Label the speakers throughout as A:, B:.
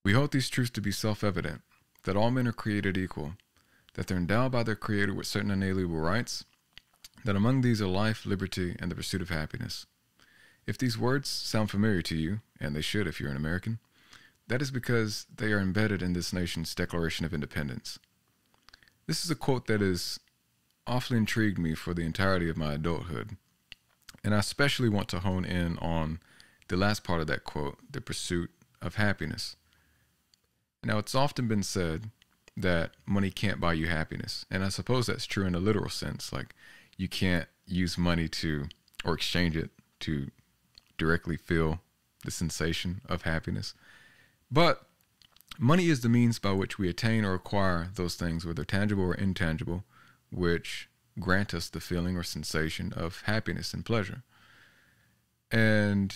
A: We hold these truths to be self-evident, that all men are created equal, that they're endowed by their Creator with certain unalienable rights, that among these are life, liberty, and the pursuit of happiness. If these words sound familiar to you, and they should if you're an American, that is because they are embedded in this nation's Declaration of Independence. This is a quote that has awfully intrigued me for the entirety of my adulthood, and I especially want to hone in on the last part of that quote, the pursuit of happiness. Now, it's often been said that money can't buy you happiness, and I suppose that's true in a literal sense. Like, you can't use money to, or exchange it to directly feel the sensation of happiness. But money is the means by which we attain or acquire those things, whether tangible or intangible, which grant us the feeling or sensation of happiness and pleasure. And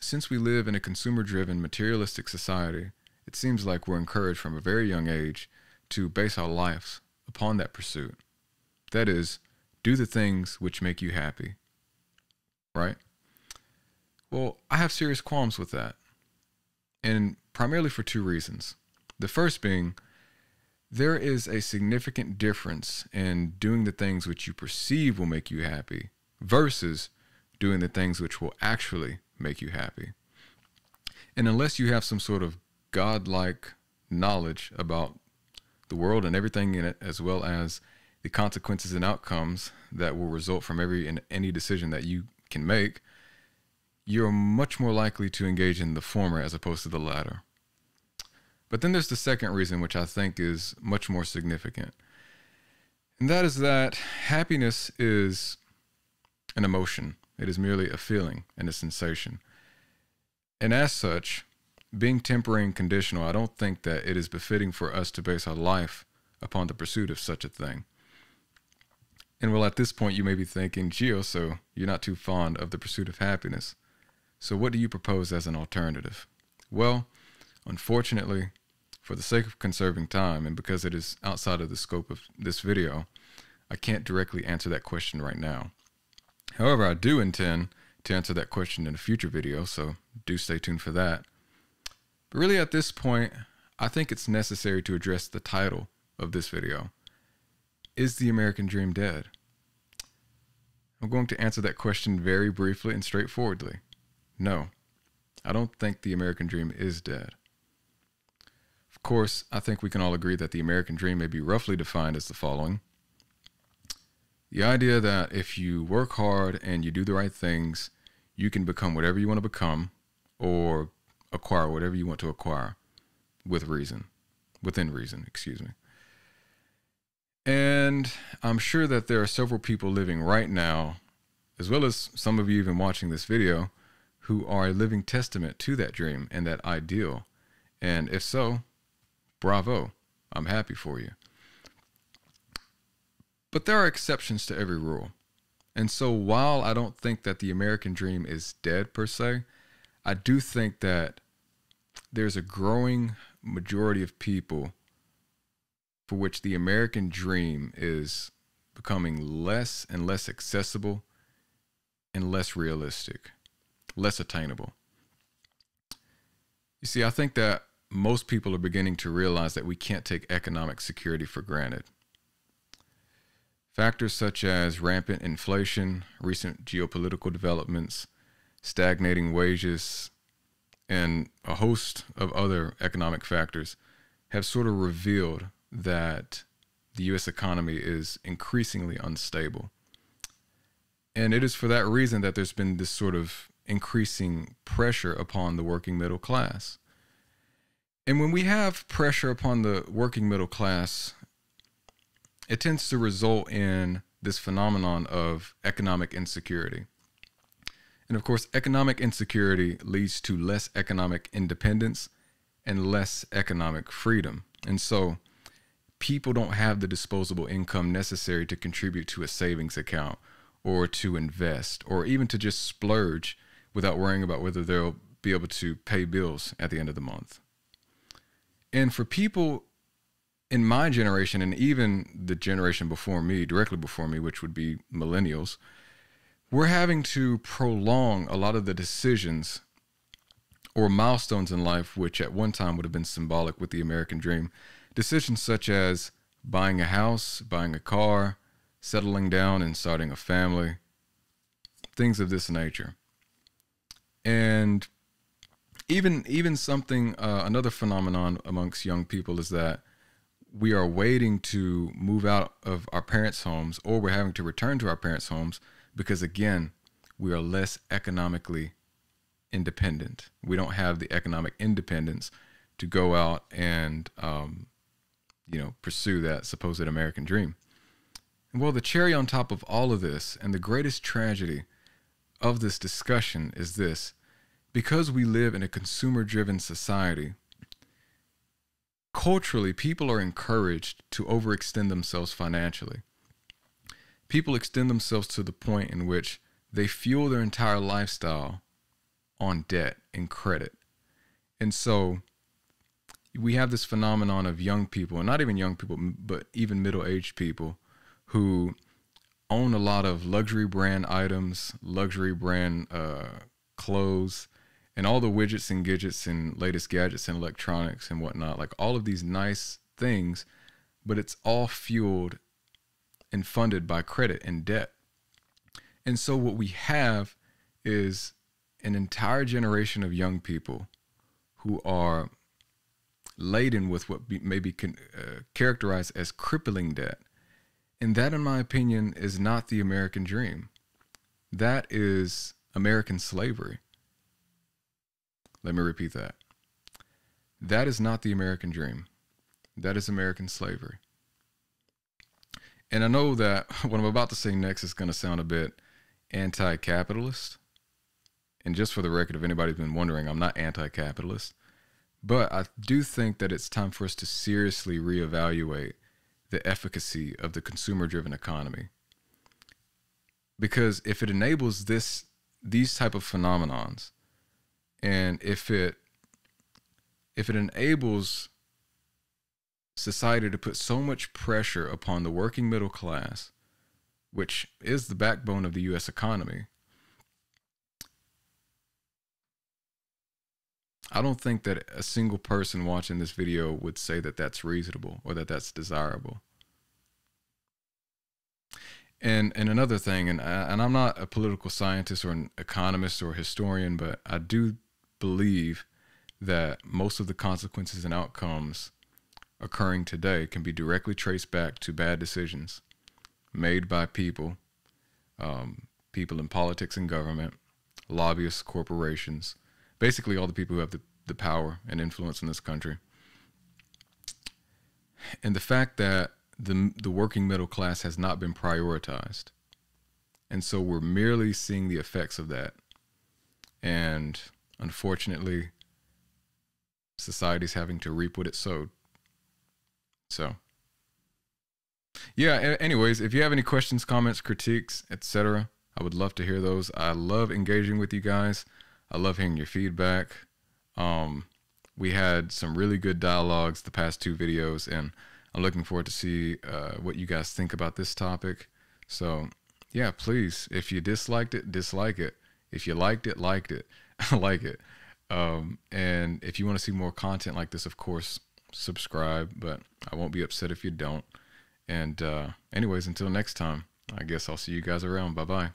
A: since we live in a consumer-driven, materialistic society, it seems like we're encouraged from a very young age to base our lives upon that pursuit. That is, do the things which make you happy, right? Well, I have serious qualms with that, and primarily for two reasons. The first being, there is a significant difference in doing the things which you perceive will make you happy versus doing the things which will actually make you happy. And unless you have some sort of godlike knowledge about the world and everything in it, as well as the consequences and outcomes that will result from any decision that you can make, you're much more likely to engage in the former as opposed to the latter. But then there's the second reason, which I think is much more significant. And that is that happiness is an emotion. It is merely a feeling and a sensation. And as such, being temporary and conditional, I don't think that it is befitting for us to base our life upon the pursuit of such a thing. And well, at this point, you may be thinking, Gio, so you're not too fond of the pursuit of happiness. So what do you propose as an alternative? Well, unfortunately, for the sake of conserving time, and because it is outside of the scope of this video, I can't directly answer that question right now. However, I do intend to answer that question in a future video, so do stay tuned for that. But really at this point, I think it's necessary to address the title of this video. Is the American dream dead? I'm going to answer that question very briefly and straightforwardly. No, I don't think the American dream is dead. Of course, I think we can all agree that the American dream may be roughly defined as the following. The idea that if you work hard and you do the right things, you can become whatever you want to become or acquire whatever you want to acquire within reason, excuse me. And I'm sure that there are several people living right now, as well as some of you even watching this video, who are a living testament to that dream and that ideal. And if so, bravo, I'm happy for you. But there are exceptions to every rule. And so while I don't think that the American dream is dead per se, I do think that there's a growing majority of people for which the American dream is becoming less and less accessible and less realistic, less attainable. You see, I think that most people are beginning to realize that we can't take economic security for granted. Factors such as rampant inflation, recent geopolitical developments, stagnating wages, and a host of other economic factors have sort of revealed that the U.S. economy is increasingly unstable. And it is for that reason that there's been this sort of increasing pressure upon the working middle class. And when we have pressure upon the working middle class, it tends to result in this phenomenon of economic insecurity. And of course, economic insecurity leads to less economic independence and less economic freedom. And so people don't have the disposable income necessary to contribute to a savings account or to invest or even to just splurge without worrying about whether they'll be able to pay bills at the end of the month. And for people in my generation and even the generation before me, directly before me, which would be millennials, we're having to prolong a lot of the decisions or milestones in life, which at one time would have been symbolic with the American dream. Decisions such as buying a house, buying a car, settling down and starting a family, things of this nature. And even something, another phenomenon amongst young people is that we are waiting to move out of our parents' homes, or we're having to return to our parents' homes because, again, we are less economically independent. We don't have the economic independence to go out and, pursue that supposed American dream. And well, the cherry on top of all of this, and the greatest tragedy of this discussion, is this: because we live in a consumer-driven society, culturally, people are encouraged to overextend themselves financially. People extend themselves to the point in which they fuel their entire lifestyle on debt and credit. And so we have this phenomenon of young people, and not even young people, but even middle-aged people, who own a lot of luxury brand items, luxury brand clothes, and all the widgets and gadgets and latest gadgets and electronics and whatnot, like all of these nice things, but it's all fueled and funded by credit and debt. And so what we have is an entire generation of young people who are laden with what may be characterized as crippling debt. And that, in my opinion, is not the American dream. That is American slavery. Let me repeat that. That is not the American dream. That is American slavery. And I know that what I'm about to say next is going to sound a bit anti-capitalist. And just for the record, if anybody's been wondering, I'm not anti-capitalist. But I do think that it's time for us to seriously reevaluate the efficacy of the consumer-driven economy. Because if it enables these type of phenomenons, and if it enables society to put so much pressure upon the working middle class, which is the backbone of the U.S. economy, I don't think that a single person watching this video would say that that's reasonable or that that's desirable. And another thing, and I'm not a political scientist or an economist or historian, but I do believe that most of the consequences and outcomes occurring today can be directly traced back to bad decisions made by people in politics and government, lobbyists, corporations, basically all the people who have the power and influence in this country. And the fact that the working middle class has not been prioritized. And so we're merely seeing the effects of that. And unfortunately, society's having to reap what it sowed. So, yeah, anyways, if you have any questions, comments, critiques, etc., I would love to hear those. I love engaging with you guys. I love hearing your feedback. We had some really good dialogues the past 2 videos, and I'm looking forward to see what you guys think about this topic. So, yeah, please, if you disliked it, dislike it. If you liked it, liked it. Like it. And if you want to see more content like this, of course, subscribe, but I won't be upset if you don't. And anyways, until next time, I guess I'll see you guys around. Bye-bye.